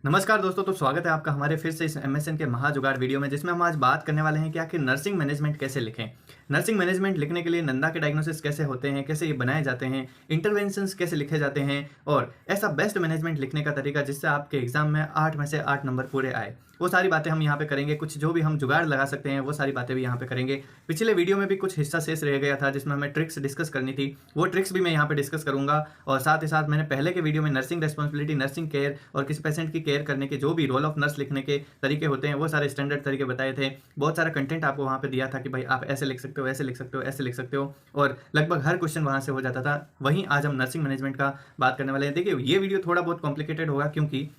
नमस्कार दोस्तों, तो स्वागत है आपका हमारे फिर से इस एमएसएन के महाजुगाड़ वीडियो में, जिसमें हम आज बात करने वाले हैं कि आखिर नर्सिंग मैनेजमेंट कैसे लिखें। नर्सिंग मैनेजमेंट लिखने के लिए नंदा के डायग्नोसिस कैसे होते हैं, कैसे ये बनाए जाते हैं, इंटरवेंशंस कैसे लिखे जाते हैं और ऐसा बेस्ट मैनेजमेंट लिखने का तरीका जिससे आपके एग्जाम में 8 में से 8 नंबर पूरे आए, वो सारी बातें हम यहाँ पे करेंगे। कुछ जो भी हम जुगाड़ लगा सकते हैं वो सारी बातें भी यहाँ पे करेंगे। पिछले वीडियो में भी कुछ हिस्सा शेष रह गया था जिसमें हमें ट्रिक्स डिस्कस करनी थी, वो ट्रिक्स भी मैं यहाँ पे डिस्कस करूंगा। और साथ ही साथ मैंने पहले के वीडियो में नर्सिंग रेस्पॉन्सिबिलिटी, नर्सिंग केयर और किसी पेशेंट की केयर करने के जो भी रोल ऑफ नर्स लिखने के तरीके होते हैं वो सारे स्टैंडर्ड तरीके बताए थे। बहुत सारा कंटेंट आपको वहाँ पे दिया था कि भाई आप ऐसे लिख सकते हो, ऐसे लिख सकते हो, ऐसे लिख सकते हो, और लगभग हर क्वेश्चन वहाँ से हो जाता था। वहीं आज हम नर्सिंग मैनेजमेंट का बात करने वाले हैं। देखिए, ये वीडियो थोड़ा बहुत कॉम्प्लिकेटेड होगा क्योंकि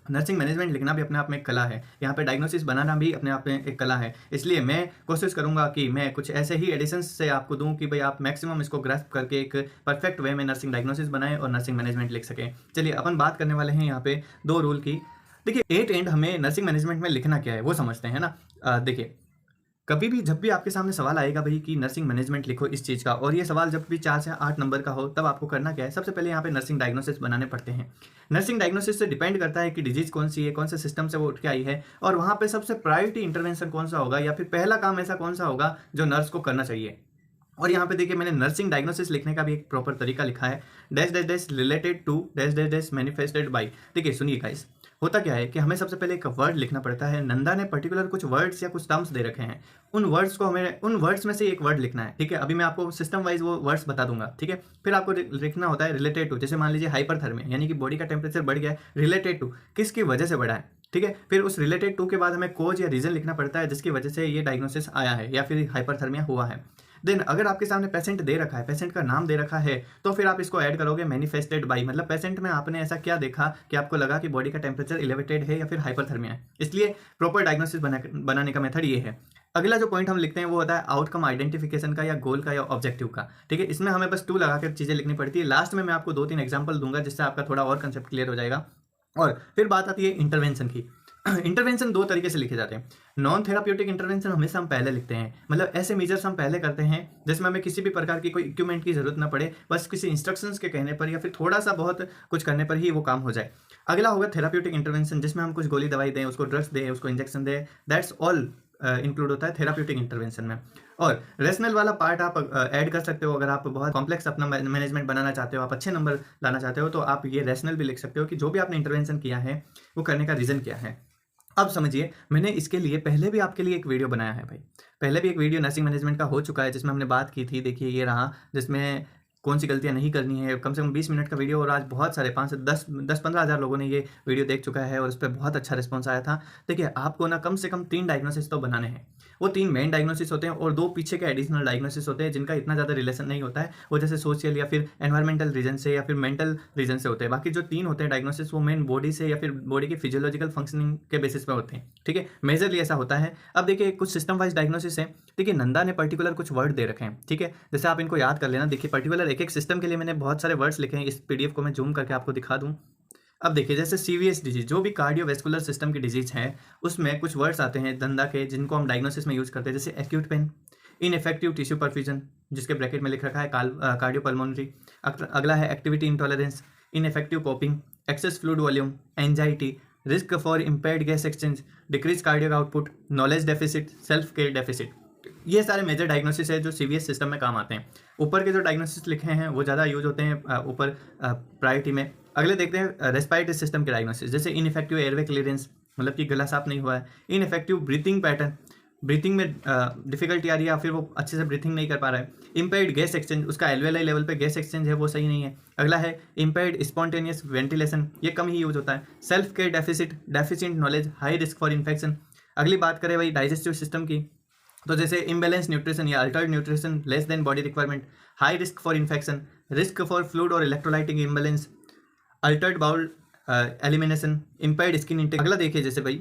नर्सिंग मैनेजमेंट लिखना भी अपने आप में एक कला है, यहाँ पे डायग्नोसिस बनाना भी अपने आप में एक कला है। इसलिए मैं कोशिश करूंगा कि मैं कुछ ऐसे ही एडिशंस से आपको दूं कि भाई आप मैक्सिमम इसको ग्रास्प करके एक परफेक्ट वे में नर्सिंग डायग्नोसिस बनाएं और नर्सिंग मैनेजमेंट लिख सकें। चलिए अपन बात करने वाले हैं यहाँ पे 2 रूल की। देखिए, एट एंड हमें नर्सिंग मैनेजमेंट में लिखना क्या है वो समझते हैं ना। देखिए, कभी भी जब भी आपके सामने सवाल आएगा भाई कि नर्सिंग मैनेजमेंट लिखो इस चीज़ का, और ये सवाल जब भी 4 से 8 नंबर का हो, तब आपको करना क्या है, सबसे पहले यहाँ पे नर्सिंग डायग्नोसिस बनाने पड़ते हैं। नर्सिंग डायग्नोसिस से डिपेंड करता है कि डिजीज कौन सी है, कौन से सिस्टम से वो उठ के आई है, और वहाँ पे सबसे प्रायोरिटी इंटरवेंशन कौन सा होगा, या फिर पहला काम ऐसा कौन सा होगा जो नर्स को करना चाहिए। और यहाँ पे देखिए, मैंने नर्सिंग डायग्नोसिस लिखने का भी एक प्रॉपर तरीका लिखा है। Dash dash dash related to dash dash dash manifested by. देखिए सुनिए गाइस, होता क्या है कि हमें सबसे पहले एक वर्ड लिखना पड़ता है। नंदा ने पर्टिकुलर कुछ वर्ड्स या कुछ टर्म्स दे रखे हैं, उन वर्ड्स को हमें उन वर्ड्स में से एक वर्ड लिखना है। ठीक है, अभी मैं आपको सिस्टम वाइज वो वर्ड्स बता दूंगा। ठीक है, फिर आपको लिखना होता है रिलेटेड टू। जैसे मान लीजिए हाइपरथर्मिया, यानी कि बॉडी का टेम्परेचर बढ़ गया है, रिलेटेड टू किसकी वजह से बढ़ा है। ठीक है, फिर उस रिलेटेड टू के बाद हमें कोज या रीजन लिखना पड़ता है जिसकी वजह से ये डायग्नोसिस आया है या फिर हाइपरथर्मिया हुआ है। देन अगर आपके सामने पेशेंट दे रखा है, पेशेंट का नाम दे रखा है, तो फिर आप इसको ऐड करोगे मैनिफेस्टेड बाई। मतलब पेशेंट में आपने ऐसा क्या देखा कि आपको लगा कि बॉडी का टेम्परेचर एलिवेटेड है या फिर हाइपरथर्मिया है। इसलिए प्रॉपर डायग्नोसिस बनाने का मेथड ये है। अगला जो पॉइंट हम लिखते हैं वो होता है आउटकम आइडेंटिफिकेशन का, या गोल का, या ऑब्जेक्टिव का। ठीक है, इसमें हमें बस 2 लगाकर चीजें लिखनी पड़ती है। लास्ट में मैं आपको 2-3 एग्जाम्पल दूंगा जिससे आपका थोड़ा और कंसेप्ट क्लियर हो जाएगा। और फिर बात आती है इंटरवेंशन की। इंटरवेंशन 2 तरीके से लिखे जाते हैं। नॉन थेराप्यूटिक इंटरवेंशन हमेशा हम पहले लिखते हैं, मतलब ऐसे मेजर्स हम पहले करते हैं जिसमें हमें किसी भी प्रकार की कोई इक्विपमेंट की जरूरत ना पड़े, बस किसी इंस्ट्रक्शंस के कहने पर या फिर थोड़ा सा बहुत कुछ करने पर ही वो काम हो जाए। अगला होगा थेराप्यूटिक इंटरवेंशन, जिसमें हम कुछ गोली दवाई दें, उसको ड्रग्स दें, उसको इंजेक्शन दें। दैट्स ऑल इंक्लूड होता है थेराप्यूटिक इंटरवेंशन में। और रेशनल वाला पार्ट आप ऐड कर सकते हो। अगर आप बहुत कॉम्प्लेक्स अपना मैनेजमेंट बनाना चाहते हो, आप अच्छे नंबर लाना चाहते हो, तो आप ये रेशनल भी लिख सकते हो कि जो भी आपने इंटरवेंशन किया है वो करने का रीजन क्या है। अब समझिए, मैंने इसके लिए पहले भी आपके लिए एक वीडियो बनाया है भाई। पहले भी एक वीडियो नर्सिंग मैनेजमेंट का हो चुका है जिसमें हमने बात की थी। देखिए ये रहा, जिसमें कौन सी गलतियां नहीं करनी है। कम से कम 20 मिनट का वीडियो, और आज बहुत सारे 5 से 10-15 हज़ार लोगों ने ये वीडियो देख चुका है और उस पर बहुत अच्छा रिस्पॉन्स आया था। देखिए, आपको ना कम से कम 3 डायग्नोसिस तो बनाने हैं। वो 3 मेन डायग्नोसिस होते हैं और 2 पीछे के एडिशनल डायग्नोसिस होते हैं जिनका इतना ज़्यादा रिलेशन नहीं होता है। वो जैसे सोशल या फिर एनवायरमेंटल रीजन से या फिर मेंटल रीजन से होते हैं। बाकी जो 3 होते हैं डायग्नोसिस, वो मेन बॉडी से या फिर बॉडी की फिजियोलॉजिकल फंक्शनिंग के बेसिस पे होते हैं। ठीक है, मेजरली ऐसा होता है। अब देखिए, कुछ सिस्टम वाइज डायग्नोसिस है। देखिए, नंदा ने पर्टिकुलर कुछ वर्ड दे रखे हैं। ठीक है, जैसे आप इनको याद कर लेना। देखिए, पर्टिकुलर एक एक सिस्टम के लिए मैंने बहुत सारे वर्ड्स लिखे हैं। इस पीडीएफ को मैं जूम करके आपको दिखा दूं। अब देखिए, जैसे सीवीएस डिजीज, जो भी कार्डियोवैस्कुलर सिस्टम की डिजीज है, उसमें कुछ वर्ड्स आते हैं धंधा के जिनको हम डायग्नोसिस में यूज करते हैं। जैसे acute pain, ineffective tissue perfusion, जिसके ब्रैकेट में लिख रखा है कार्डियोपल्मोनरी। अगला है activity intolerance, ineffective coping, access fluid volume, anxiety, risk for impaired gas exchange, decrease cardiac output, knowledge deficit, self care deficit. ये सारे मेजर डायग्नोसिस है जो सीवीएस सिस्टम में काम आते हैं। ऊपर के जो डायग्नोसिस लिखे हैं वो ज़्यादा यूज होते हैं ऊपर प्रायोरिटी में। अगले देखते हैं रेस्पिरेटरी सिस्टम के डायग्नोसिस। जैसे इनइफेक्टिव एयरवे क्लियरेंस, मतलब कि गला साफ नहीं हुआ है। इनइफेक्टिव ब्रीथिंग पैटर्न, ब्रीथिंग में डिफिकल्टी आ रही है या फिर वो अच्छे से ब्रीथिंग नहीं कर पा रहा है। इम्पेयर्ड गैस एक्सचेंज, उसका एल्वेलाई लेवल पे गैस एक्सचेंज है वो सही नहीं है। अगला है इम्पेयर्ड स्पॉन्टेनियस वेंटिलेशन, ये कम ही यूज होता है। Self care deficit, deficient knowledge, high risk for infection. अगली बात करें भाई डाइजेस्टिव सिस्टम की, तो जैसे इम्बैलेंस न्यूट्रिशन या altered nutrition, less than body requirement, high risk for infection, risk for fluid और electrolytic imbalance, altered bowel elimination, impaired skin intake. अगला देखिए, जैसे भाई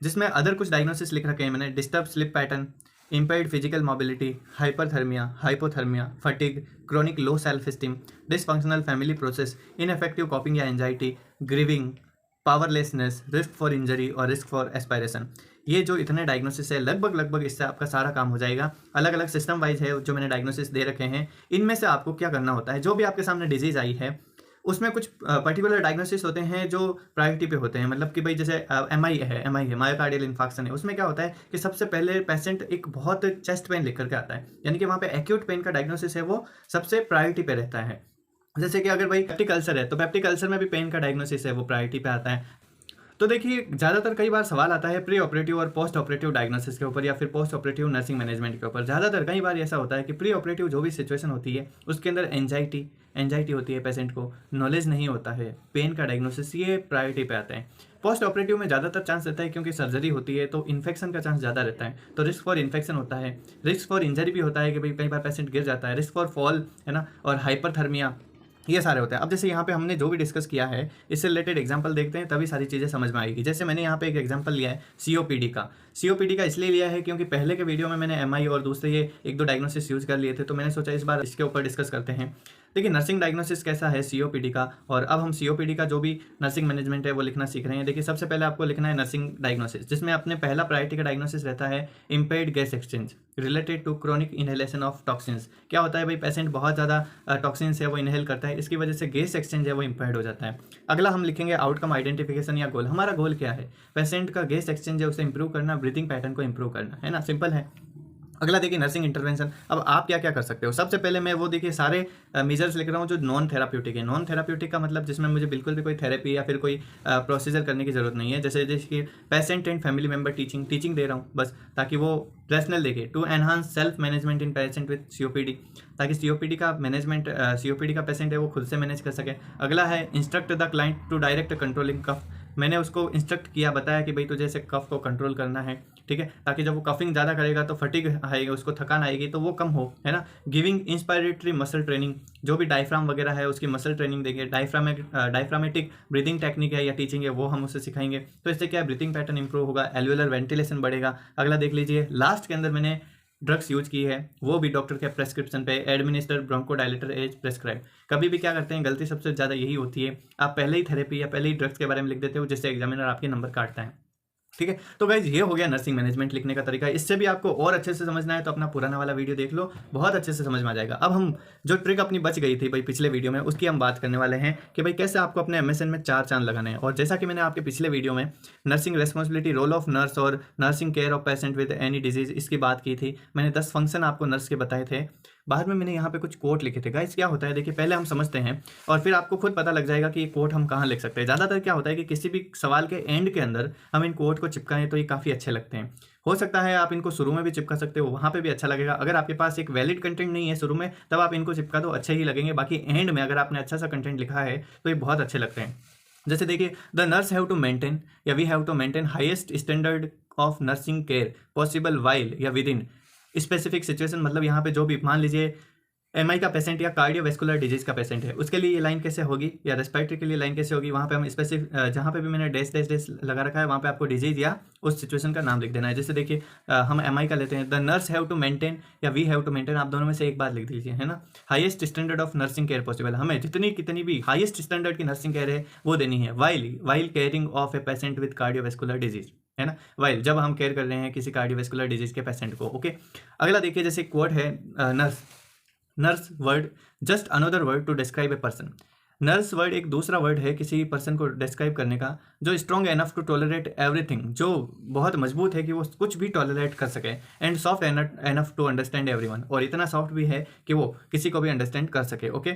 जिसमें अदर कुछ डायग्नोसिस लिख रखे हैं मैंने। Disturbed sleep pattern, impaired physical mobility, hyperthermia, hypothermia, fatigue, chronic low self esteem, dysfunctional family process, ineffective coping या anxiety, grieving, powerlessness, risk for injury और रिस्क फॉर एस्पायरेशन। ये जो इतने डायग्नोसिस है, लगभग इससे आपका सारा काम हो जाएगा। अलग अलग सिस्टम वाइज है जो मैंने डायग्नोसिस दे रखे हैं। इनमें से आपको क्या करना होता है, जो भी आपके सामने डिजीज आई है उसमें कुछ पर्टिकुलर डायग्नोसिस होते हैं जो प्रायोरिटी पे होते हैं। मतलब कि भाई जैसे एमआई है मायोकार्डियल इन्फार्क्शन है, उसमें क्या होता है कि सबसे पहले पेशेंट एक बहुत चेस्ट पेन लिख करके आता है, यानी कि वहाँ पे एक्यूट पेन का डायग्नोसिस है वो सबसे प्रायोरिटी पे रहता है। जैसे कि अगर भाई पेप्टिक अल्सर है तो पेप्टिक अल्सर में भी पेन का डायग्नोसिस है वो प्रायोरिटी पे आता है। तो देखिए ज़्यादातर कई बार सवाल आता है प्री ऑपरेटिव और पोस्ट ऑपरेटिव डायग्नोसिस के ऊपर या फिर पोस्ट ऑपरेटिव नर्सिंग मैनेजमेंट के ऊपर। ज़्यादातर कई बार ऐसा होता है कि प्री ऑपरेटिव जो भी सिचुएशन होती है उसके अंदर एंजाइटी होती है, पेशेंट को नॉलेज नहीं होता है, पेन का डायग्नोसिस ये प्रायोरिटी पे आता है। पोस्ट ऑपरेटिव में ज़्यादातर चांस रहता है क्योंकि सर्जरी होती है तो इन्फेक्शन का चांस ज़्यादा रहता है, तो रिस्क फॉर इन्फेक्शन होता है, रिस्क फॉर इंजरी भी होता है कि भाई कई बार पेशेंट गिर जाता है, रिस्क फॉर फॉल है ना, और हाइपरथर्मिया, ये सारे होते हैं। अब जैसे यहाँ पे हमने जो भी डिस्कस किया है इससे रिलेटेड एग्जांपल देखते हैं तभी सारी चीज़ें समझ में आएगी। जैसे मैंने यहाँ पे एक एग्जांपल लिया है सीओपीडी का इसलिए लिया है क्योंकि पहले के वीडियो में मैंने एमआई और दूसरे ये एक दो डायग्नोसिस यूज़ कर लिए थे, तो मैंने सोचा इस बार इसके ऊपर डिस्कस करते हैं। देखिए नर्सिंग डायग्नोसिस कैसा है सीओपीडी का, और अब हम सीओपीडी का जो भी नर्सिंग मैनेजमेंट है वो लिखना सीख रहे हैं। देखिए सबसे पहले आपको लिखना है नर्सिंग डायग्नोसिस, जिसमें अपने पहला प्रायोरिटी का डायग्नोसिस रहता है impaired gas exchange related to chronic inhalation of toxins. क्या होता है भाई, पेशेंट बहुत ज़्यादा टॉक्सिन्स है वो इनहेल करता है, इसकी वजह से गैस एक्सचेंज है वो इम्पेयर्ड हो जाता है। अगला हम लिखेंगे आउटकम आइडेंटिफिकेशन या गोल। हमारा गोल क्या है, पेशेंट का गैस एक्सचेंज है उसे इंप्रूव करना, ब्रीथिंग पैटर्न को इंप्रूव करना, है ना, सिंपल है। अगला देखिए नर्सिंग इंटरवेंशन। अब आप क्या क्या कर सकते हो, सबसे पहले मैं वो देखिए सारे मेजर्स लिख रहा हूँ जो नॉन थेराप्यूटिक है। नॉन थेराप्यूटिक का मतलब जिसमें मुझे बिल्कुल भी कोई थेरेपी या फिर कोई प्रोसीजर करने की जरूरत नहीं है। जैसे कि patient and family member teaching दे रहा हूँ बस, ताकि वो रेशनल देखे। To enhance self management in patient with COPD, ताकि सीओपीडी का मैनेजमेंट सीओपीडी का पेशेंट है वो खुद से मैनेज कर सके। अगला है instruct the client to direct controlling cough. मैंने उसको इंस्ट्रक्ट किया, बताया कि भाई तुझे ऐसे कफ को कंट्रोल करना है, ठीक है, ताकि जब वो कफिंग ज़्यादा करेगा तो फटीग आएगी, उसको थकान आएगी तो वो कम हो, है ना। गिविंग इंस्पायरेटरी मसल ट्रेनिंग, जो भी डायफ्राम वगैरह है उसकी मसल ट्रेनिंग देंगे। डायफ्रामेटिक ब्रीदिंग टेक्निक है या टीचिंग है वो हम उसे सिखाएंगे, तो इससे क्या है ब्रीथिंग पैटर्न इंप्रूव होगा, एल्वेलर वेंटिलेशन बढ़ेगा। अगला देख लीजिए लास्ट के अंदर मैंने ड्रग्स यूज की है, वो भी डॉक्टर के प्रेस्क्रिप्शन पे, एडमिनिस्टर ब्रोंकोडायलेटर एज प्रेस्क्राइब। कभी भी क्या करते हैं, गलती सबसे ज़्यादा यही होती है, आप पहले ही थेरेपी या पहले ही ड्रग्स के बारे में लिख देते हो जिससे एग्जामिनर आपके नंबर काटता है, ठीक है। तो गाइज ये हो गया नर्सिंग मैनेजमेंट लिखने का तरीका। इससे भी आपको और अच्छे से समझना है तो अपना पुराना वाला वीडियो देख लो, बहुत अच्छे से समझ में आ जाएगा। अब हम जो ट्रिक अपनी बच गई थी भाई पिछले वीडियो में, उसकी हम बात करने वाले हैं कि भाई कैसे आपको अपने एमएसएन में 4 चांद लगाने हैं। और जैसा कि मैंने आपके पिछले वीडियो में nursing responsibility, role of nurse और nursing care of patient with any disease इसकी बात की थी, मैंने 10 फंक्शन आपको नर्स के बताए थे। बाद में मैंने यहाँ पे कुछ कोट लिखे थे। गाइस क्या होता है देखिए, पहले हम समझते हैं और फिर आपको खुद पता लग जाएगा कि ये कोट हम कहाँ लिख सकते हैं। ज़्यादातर क्या होता है कि किसी भी सवाल के एंड के अंदर हम इन कोट को चिपकाएं तो ये काफ़ी अच्छे लगते हैं। हो सकता है आप इनको शुरू में भी चिपका सकते हो, वहाँ पे भी अच्छा लगेगा। अगर आपके पास एक वैलिड कंटेंट नहीं है शुरू में, तब आप इनको चिपका दो, अच्छे ही लगेंगे। बाकी एंड में अगर आपने अच्छा सा कंटेंट लिखा है तो ये बहुत अच्छे लगते हैं। जैसे देखिए, the nurse have to maintain या we have to maintain highest standard of nursing care possible while या विद इन स्पेसिफिक सिचुएशन। मतलब यहाँ पे जो भी मान लीजिए एमआई का पेशेंट या कार्डियोवैस्कुलर डिजीज का पेशेंट है, उसके लिए ये लाइन कैसे होगी, या रेस्पिरेटरी के लिए लाइन कैसे होगी, वहाँ पे हम स्पेसिफिक जहाँ पे भी मैंने डैश लगा रखा है वहाँ पे आपको डिजीज या उस सिचुएशन का नाम लिख देना है। जैसे देखिए हम एमआई का लेते हैं, the nurse have to maintain या वी हैव टू मेंटेन, आप दोनों में से एक बात लिख दीजिए, है ना। Highest standard of nursing care possible, हमें कितनी भी हाईएस्ट स्टैंडर्ड की नर्सिंग केयर है वो देनी है while caring of a patient with cardiovascular disease, है ना, वाइल जब हम केयर कर रहे हैं किसी कार्डियोवैस्कुलर डिजीज के पेशेंट को। ओके, अगला देखिए, जैसे कोड है nurse word just another word to describe a person. Nurse word एक दूसरा वर्ड है किसी पर्सन को डिस्क्राइब करने का जो strong enough to tolerate everything, जो बहुत मजबूत है कि वो कुछ भी टॉलरेट कर सके, and soft enough to understand everyone, और इतना सॉफ्ट भी है कि वो किसी को भी अंडरस्टैंड कर सके। ओके,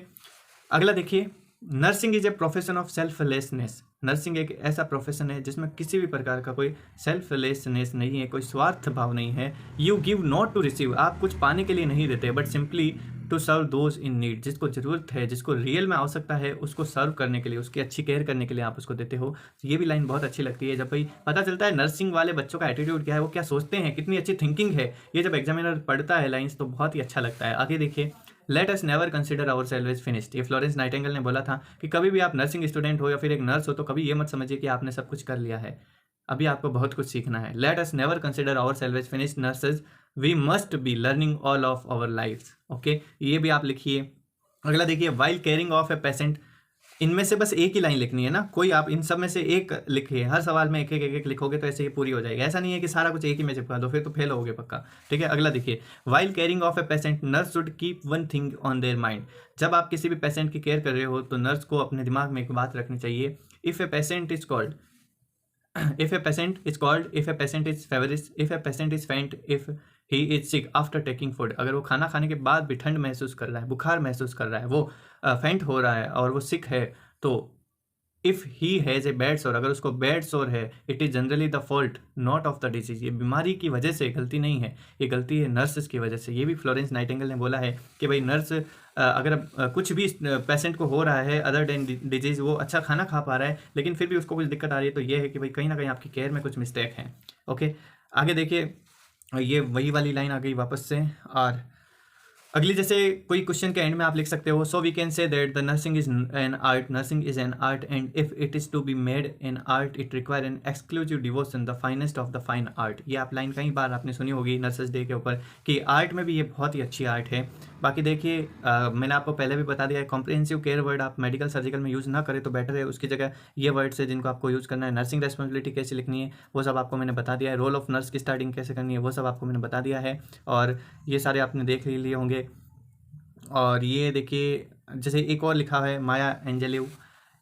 अगला देखिए, nursing is a profession of selflessness. Nursing एक ऐसा प्रोफेशन है जिसमें किसी भी प्रकार का कोई सेल्फलेसनेस नहीं है, कोई स्वार्थ भाव नहीं है। You give not to receive, आप कुछ पाने के लिए नहीं देते, but simply to serve those in need, जिसको ज़रूरत है, जिसको रियल में आवश्यकता है, उसको सर्व करने के लिए, उसकी अच्छी केयर करने के लिए आप उसको देते हो। तो ये भी लाइन बहुत अच्छी लगती है, जब भाई पता चलता है नर्सिंग वाले बच्चों का एटीट्यूड क्या है, वो क्या सोचते हैं, कितनी अच्छी थिंकिंग है, ये जब एग्जामिनर पढ़ता है लाइन्स तो बहुत ही अच्छा लगता है। आगे देखिए, let us never consider our self as finished. ये फ्लोरेंस नाइटिंगेल ने बोला था कि कभी भी आप नर्सिंग स्टूडेंट हो या फिर एक नर्स हो तो कभी ये मत समझिए कि आपने सब कुछ कर लिया है, अभी आपको बहुत कुछ सीखना है। Let us never consider our self as finished nurses, we must be learning all of our life. Okay, ये भी आप लिखिए। अगला देखिए, while caring of a patient इनमें से बस एक ही लाइन लिखनी है ना, कोई आप इन सब में से एक लिखिए, हर सवाल में एक एक एक एक लिखोगे तो ऐसे ही पूरी हो जाएगी। ऐसा नहीं है कि सारा कुछ एक ही में चिपका दो, फिर तो फेल होगे पक्का। ठीक है, अगला देखिए, while caring of a patient nurse should keep one thing on their mind. जब आप किसी भी पेशेंट की केयर कर रहे हो तो नर्स को अपने दिमाग में एक बात रखनी चाहिए, if a patient is called if a patient is cold, if a patient is feverish, if a patient is faint, if he is sick after taking food, अगर वो खाना खाने के बाद भी ठंड महसूस कर रहा है, बुखार महसूस कर रहा है, वो फेंट हो रहा है और वो सिक है, तो if he has a bad सोर, अगर उसको बैड सोर है, it is generally the fault not of the disease, ये बीमारी की वजह से गलती नहीं है, ये गलती है नर्सेस की वजह से। ये भी फ्लोरेंस नाइटिंगेल ने बोला है कि भाई नर्स अगर कुछ भी पेशेंट को हो रहा है अदर देन डिजीज़, वो अच्छा खाना खा पा रहा है लेकिन फिर भी उसको कुछ दिक्कत आ रही है, तो ये है कि भाई कहीं ना कहीं आपकी केयर में कुछ मिस्टेक है। ओके, आगे देखिए, ये वही वाली लाइन आ गई वापस से। और अगली, जैसे कोई क्वेश्चन के एंड में आप लिख सकते हो, so we can say that the nursing is an art, nursing is an art and if it is to be made an art it require an exclusive devotion the finest of the fine art. ये आप line कई बार आपने सुनी होगी nurses day के ऊपर कि art में भी ये बहुत ही अच्छी आर्ट है। बाकी देखिए, मैंने आपको पहले भी बता दिया है, कॉम्प्रिहेंसिव केयर वर्ड आप मेडिकल सर्जिकल में यूज़ ना करें तो बेटर है, उसकी जगह ये वर्ड्स है जिनको आपको यूज़ करना है। नर्सिंग रेस्पॉन्सिबिलिटी कैसे लिखनी है वो सब आपको मैंने बता दिया है, रोल ऑफ नर्स की स्टार्टिंग कैसे करनी है वो सब आपको मैंने बता दिया है, और ये सारे आपने देख ही लिए होंगे। और ये देखिए, जैसे एक और लिखा है Maya Angelou,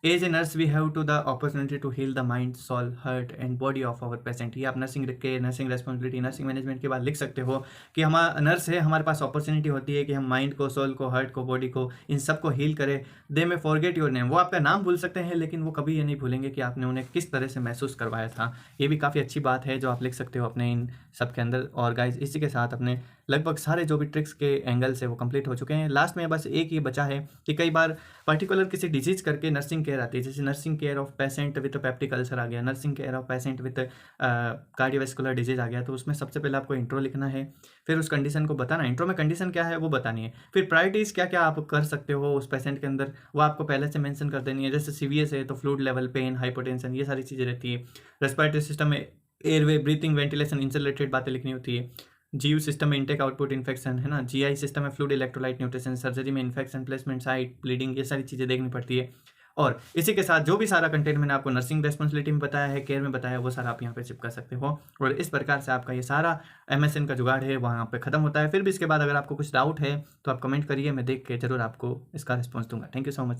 as a nurse we have to the opportunity to heal the mind soul heart and body of our patient. ये आप नर्सिंग लिख के, नर्सिंग रेस्पॉन्सिबिलिटी, नर्सिंग मैनेजमेंट के बाद लिख सकते हो कि हमारा नर्स है, हमारे पास अपॉर्चुनिटी होती है कि हम माइंड को, सोल को, हर्ट को, बॉडी को, इन सब को हील करें। दे में फॉरगेट योर नेम, वो आपका नाम भूल सकते हैं लेकिन वो कभी ये नहीं भूलेंगे कि आपने उन्हें किस तरह से महसूस करवाया था। ये भी काफ़ी अच्छी बात है जो आप लिख सकते हो अपने इन सब के अंदर। और गाइज, इसी के साथ अपने लगभग सारे जो भी ट्रिक्स के एंगल्स है वो कंप्लीट हो चुके हैं। लास्ट में बस एक ये बचा है कि कई बार पर्टिकुलर किसी डिजीज करके नर्सिंग केयर आती है, जैसे nursing care of patient with peptic ulcer आ गया, nursing care of patient with cardiovascular disease आ गया, तो उसमें सबसे पहले आपको इंट्रो लिखना है, फिर उस कंडीशन को बताना, इंट्रो में कंडीशन क्या है वो बतानी है, फिर प्रायोरिटीज़ क्या क्या आप कर सकते हो उस पेशेंट के अंदर वो आपको पहले से मेंशन कर देनी है। जैसे सीवीएस है तो फ्लूइड लेवल, पेन, हाइपोटेंशन, ये सारी चीज़ें रहती है। रेस्पिरेटरी सिस्टम में एयरवे, ब्रीथिंग, वेंटिलेशन, इनसे रिलेटेड बातें लिखनी होती है। जीव सिस्टम में इंटेक आउटपुट इन्फेक्शन है ना, जीआई सिस्टम में फ्लूइड, इलेक्ट्रोलाइट, न्यूट्रिशन, सर्जरी में इन्फेक्शन, प्लेसमेंट साइट, ब्लीडिंग, ये सारी चीज़ें देखनी पड़ती है। और इसी के साथ जो भी सारा कंटेंट मैंने आपको नर्सिंग रेस्पॉन्सिबिलिटी में बताया है, केयर में बताया है, वो सारा आप यहाँ पे चिपका सकते हो। और इस प्रकार से आपका ये सारा एमएसएन का जुगाड़ है वहाँ पे खत्म होता है। फिर भी इसके बाद अगर आपको कुछ डाउट है तो आप कमेंट करिए, मैं देख के जरूर आपको इसका रिस्पॉन्स दूंगा। Thank you so much.